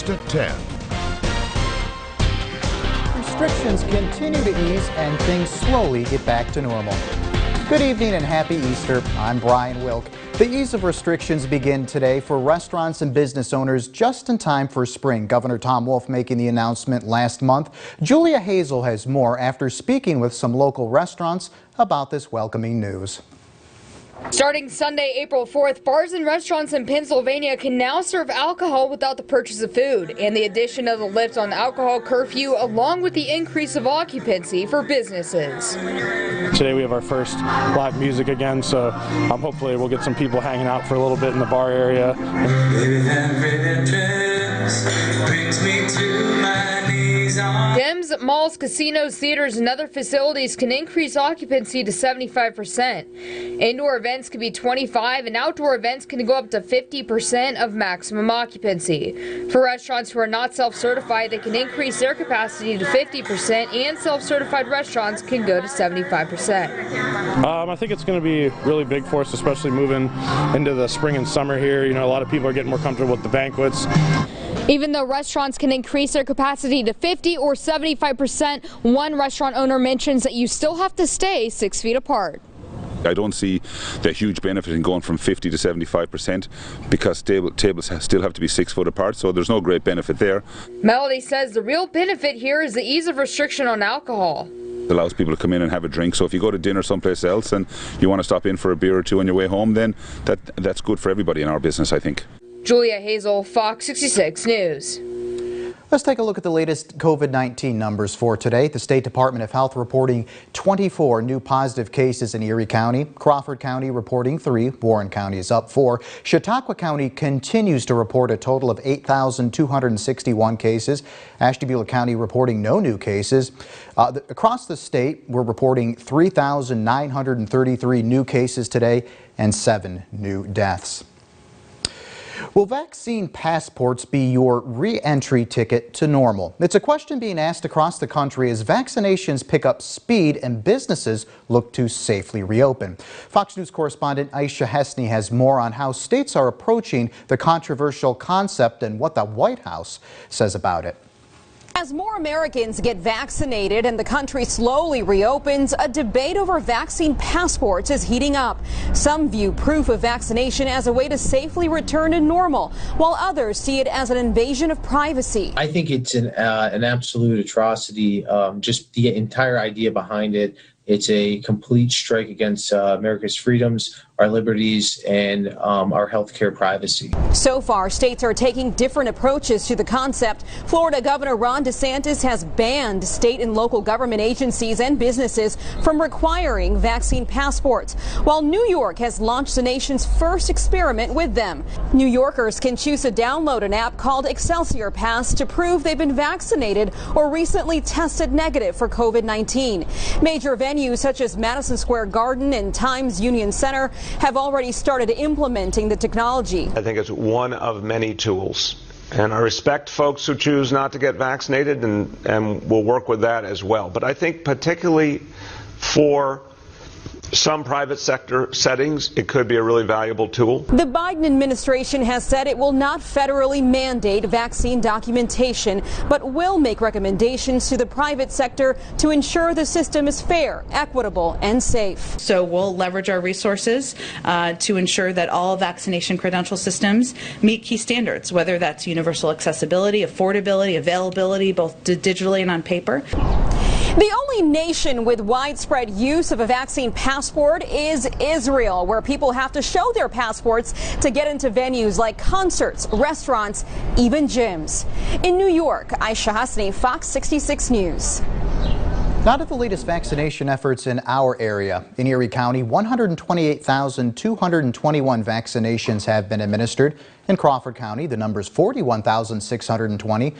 next at 10. Restrictions continue to ease and things slowly get back to normal. Good evening and happy Easter. I'm Brian Wilk. The ease of restrictions begin today for restaurants and business owners just in time for spring. Governor Tom Wolf making the announcement last month. Julia Hazel has more after speaking with some local restaurants about this welcoming news. Starting Sunday, April 4th, bars and restaurants in Pennsylvania can now serve alcohol without the purchase of food, and the addition of the lift on alcohol curfew along with the increase of occupancy for businesses. Today we have our first live music again, so hopefully we'll get some people hanging out for a little bit in the bar area. Gyms, malls, casinos, theaters, and other facilities can increase occupancy to 75%. Indoor events can be 25%, and outdoor events can go up to 50% of maximum occupancy. For restaurants who are not self-certified, they can increase their capacity to 50%, and self-certified restaurants can go to 75%. I think it's going to be really big for us, especially moving into the spring and summer here. You know, a lot of people are getting more comfortable with the banquets. Even though restaurants can increase their capacity to 50 or 75%, one restaurant owner mentions that you still have to stay 6 feet apart. I don't see the huge benefit in going from 50 to 75% because tables still have to be 6 foot apart, so there's no great benefit there. Melody says the real benefit here is the ease of restriction on alcohol. It allows people to come in and have a drink, so if you go to dinner someplace else and you want to stop in for a beer or two on your way home, then that's good for everybody in our business, I think. Julia Hazel, Fox 66 News. Let's take a look at the latest COVID-19 numbers for today. The State Department of Health reporting 24 new positive cases in Erie County. Crawford County reporting 3. Warren County is up 4. Chautauqua County continues to report a total of 8,261 cases. Ashtabula County reporting no new cases. Across the state, we're reporting 3,933 new cases today and 7 new deaths. Will vaccine passports be your re-entry ticket to normal? It's a question being asked across the country as vaccinations pick up speed and businesses look to safely reopen. Fox News correspondent Aisha Hesney has more on how states are approaching the controversial concept and what the White House says about it. As more Americans get vaccinated and the country slowly reopens, a debate over vaccine passports is heating up. Some view proof of vaccination as a way to safely return to normal, while others see it as an invasion of privacy. I think it's an absolute atrocity, just the entire idea behind it. It's a complete strike against America's freedoms, our liberties, and our healthcare privacy. So far, states are taking different approaches to the concept. Florida Governor Ron DeSantis has banned state and local government agencies and businesses from requiring vaccine passports, while New York has launched the nation's first experiment with them. New Yorkers can choose to download an app called Excelsior Pass to prove they've been vaccinated or recently tested negative for COVID-19. Major venues such as Madison Square Garden and Times Union Center have already started implementing the technology. I think it's one of many tools, and I respect folks who choose not to get vaccinated and we'll work with that as well. But I think particularly for some private sector settings, it could be a really valuable tool. The Biden administration has said it will not federally mandate vaccine documentation, but will make recommendations to the private sector to ensure the system is fair, equitable, and safe. So we'll leverage our resources to ensure that all vaccination credential systems meet key standards, whether that's universal accessibility, affordability, availability, both digitally and on paper. The only nation with widespread use of a vaccine passport is Israel, where people have to show their passports to get into venues like concerts, restaurants, even gyms. In New York, Aisha Hasni, Fox 66 News. Now to the latest vaccination efforts in our area. In Erie County, 128,221 vaccinations have been administered. In Crawford County, the number is 41,620.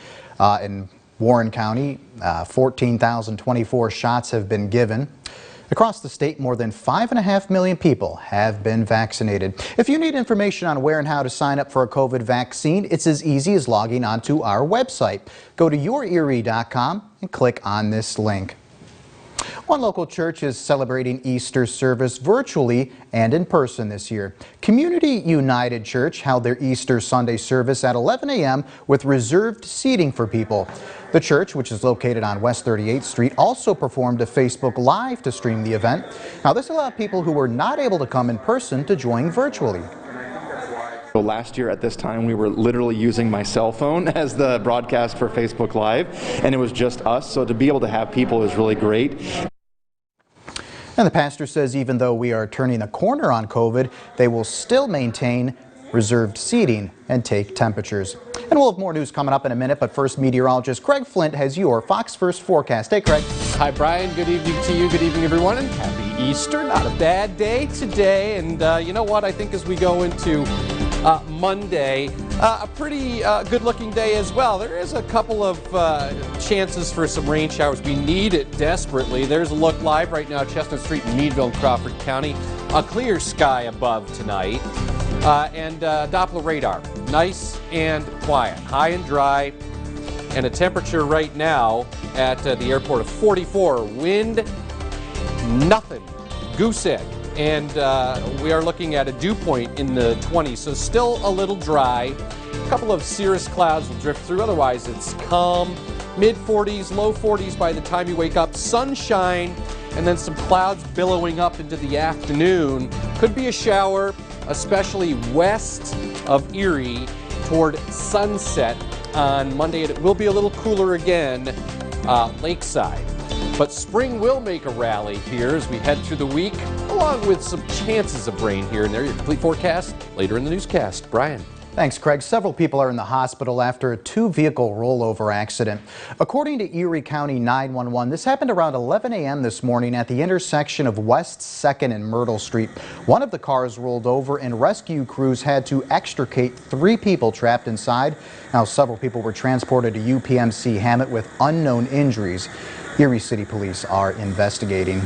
In Warren County, 14,024 shots have been given. Across the state, more than 5.5 million people have been vaccinated. If you need information on where and how to sign up for a COVID vaccine, it's as easy as logging onto our website. Go to yourerie.com and click on this link. One local church is celebrating Easter service virtually and in person this year. Community United Church held their Easter Sunday service at 11 a.m. with reserved seating for people. The church, which is located on West 38th Street, also performed a Facebook Live to stream the event. Now, this allowed people who were not able to come in person to join virtually. So last year at this time, we were literally using my cell phone as the broadcast for Facebook Live, and it was just us. So to be able to have people is really great. And the pastor says even though we are turning a corner on COVID, they will still maintain reserved seating and take temperatures. And we'll have more news coming up in a minute, but first, meteorologist Craig Flint has your Fox First forecast. Hey, Craig. Hi, Brian. Good evening to you. Good evening, everyone, and happy Easter. Not a bad day today. And you know what? I think as we go into Monday, a pretty good-looking day as well. There is a couple of chances for some rain showers. We need it desperately. There's a look live right now at Chestnut Street in Meadville and Crawford County. A clear sky above tonight. And Doppler radar, nice and quiet, high and dry, and a temperature right now at the airport of 44. Wind, nothing, goose egg, and we are looking at a dew point in the 20s, so still a little dry. A couple of cirrus clouds will drift through, otherwise it's calm. Mid-40s, low 40s by the time you wake up, sunshine, and then some clouds billowing up into the afternoon. Could be a shower, especially west of Erie toward sunset on Monday. It will be a little cooler again lakeside. But spring will make a rally here as we head through the week, along with some chances of rain here and there. Your complete forecast later in the newscast. Brian. Thanks, Craig. Several people are in the hospital after a two-vehicle rollover accident. According to Erie County 911, this happened around 11 a.m. this morning at the intersection of West 2nd and Myrtle Street. One of the cars rolled over and rescue crews had to extricate 3 people trapped inside. Now, several people were transported to UPMC Hammett with unknown injuries. Erie City Police are investigating.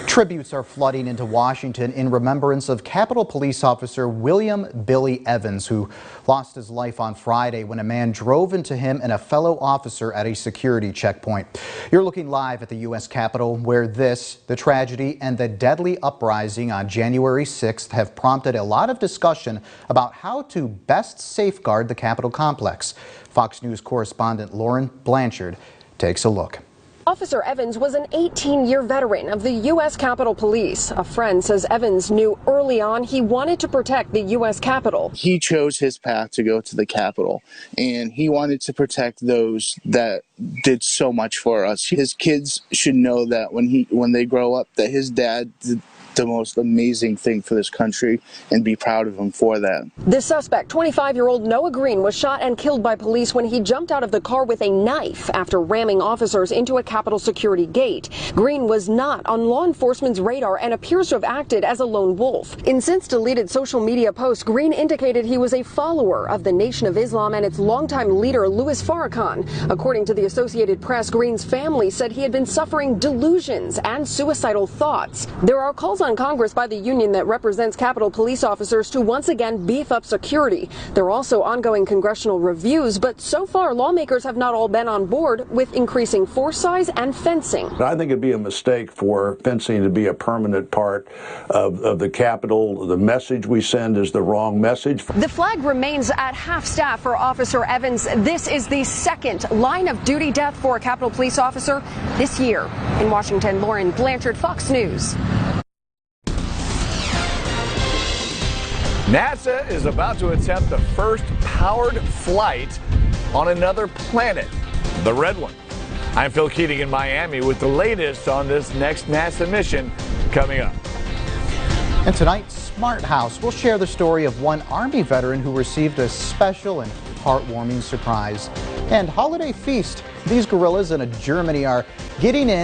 Tributes are flooding into Washington in remembrance of Capitol Police Officer William Billy Evans, who lost his life on Friday when a man drove into him and a fellow officer at a security checkpoint. You're looking live at the U.S. Capitol, where the tragedy and the deadly uprising on January 6th have prompted a lot of discussion about how to best safeguard the Capitol complex. Fox News correspondent Lauren Blanchard takes a look. Officer Evans was an 18-year veteran of the U.S. Capitol Police. A friend says Evans knew early on he wanted to protect the U.S. Capitol. He chose his path to go to the Capitol, and he wanted to protect those that did so much for us. His kids should know that when they grow up, that his dad did the most amazing thing for this country and be proud of him for that. The suspect, 25-year-old Noah Green, was shot and killed by police when he jumped out of the car with a knife after ramming officers into a Capitol security gate. Green was not on law enforcement's radar and appears to have acted as a lone wolf. In since deleted social media posts, Green indicated he was a follower of the Nation of Islam and its longtime leader, Louis Farrakhan. According to the Associated Press, Green's family said he had been suffering delusions and suicidal thoughts. There are calls on Congress by the union that represents Capitol Police officers to once again beef up security. There are also ongoing congressional reviews, but so far lawmakers have not all been on board with increasing force size and fencing. I think it'd be a mistake for fencing to be a permanent part of the Capitol. The message we send is the wrong message. The flag remains at half staff for Officer Evans. This is the second line of duty death for a Capitol Police officer this year. In Washington, Lauren Blanchard, Fox News. NASA is about to attempt the first powered flight on another planet, the red one. I'm Phil Keating in Miami with the latest on this next NASA mission coming up. And tonight, Smart House will share the story of one Army veteran who received a special and heartwarming surprise. And Holiday Feast. These gorillas in Germany are getting in